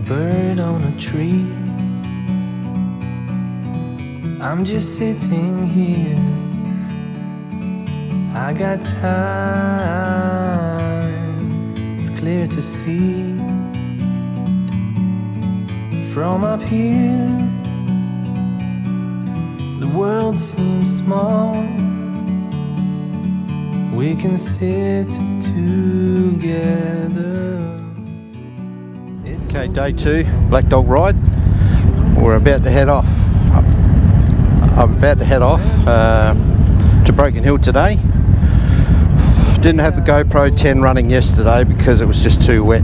bird on a tree. I'm just sitting here. I got time, it's clear to see. From up here, the world seems small. We can sit together. Okay, day 2, Black Dog ride. We're about to head off. I'm about to head off to Broken Hill today. Didn't have the GoPro 10 running yesterday because it was just too wet.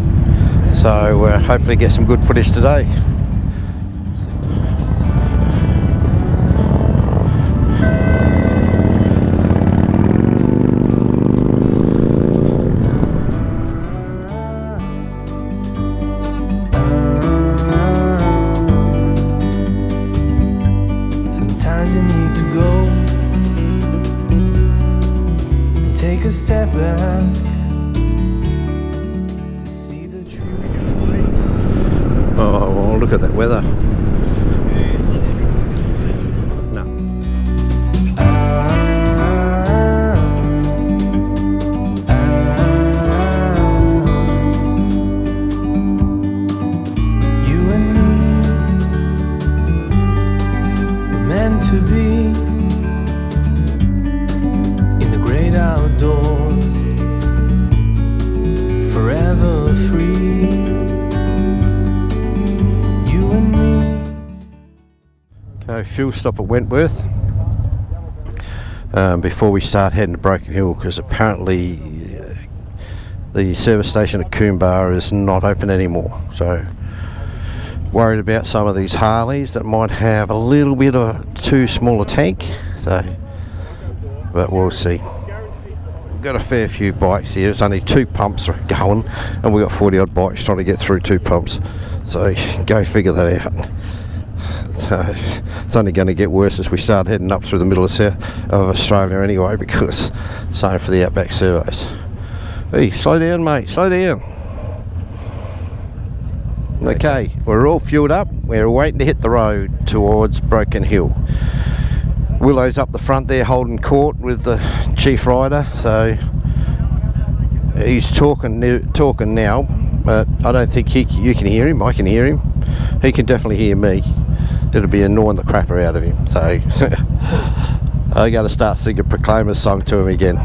So hopefully get some good footage today. Sometimes you need to go and take a step back to see the truth. Oh, well, look at that weather. No. You and me were meant to be in the great outdoors, forever free. You and me. Okay, fuel stop at Wentworth before we start heading to Broken Hill, because apparently the service station at Coombar is not open anymore. So worried about some of these Harleys that might have a little bit of too small a tank. So, but we'll see. We've got a fair few bikes here. There's only 2 pumps going, and we've got 40 odd bikes trying to get through 2 pumps. So go figure that out. So it's only going to get worse as we start heading up through the middle of Australia anyway, because same for the outback surveys. Hey, slow down, mate, slow down. Okay, we're all fueled up. We're waiting to hit the road towards Broken Hill. Willow's up the front there holding court with the chief rider, so he's talking now, but I don't think you can hear him. I can hear him. He can definitely hear me. It'll be annoying the crapper out of him, so I got to start singing Proclaimer's song to him again.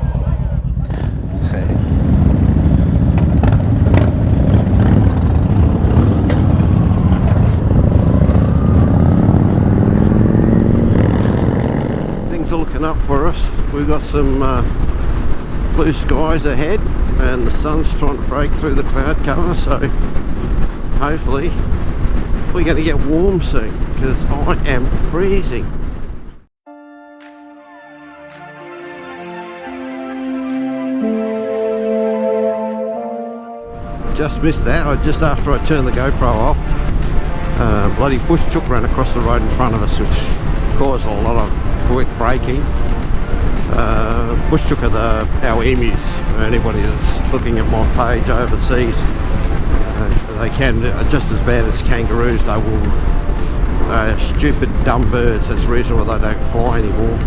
Things are looking up for us. We've got some blue skies ahead, and the sun's trying to break through the cloud cover, so hopefully we're going to get warm soon, because I am freezing. Just missed that. Just after I turned the GoPro off, bloody bush chook ran across the road in front of us, which caused a lot of quick braking. Bush chook are our emus. Anybody that's looking at my page overseas, they can just as bad as kangaroos. They will stupid dumb birds. That's the reason why they don't fly anymore.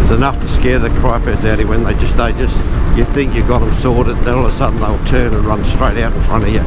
It's enough to scare the cripers out of you when you think you got them sorted, then all of a sudden they'll turn and run straight out in front of you.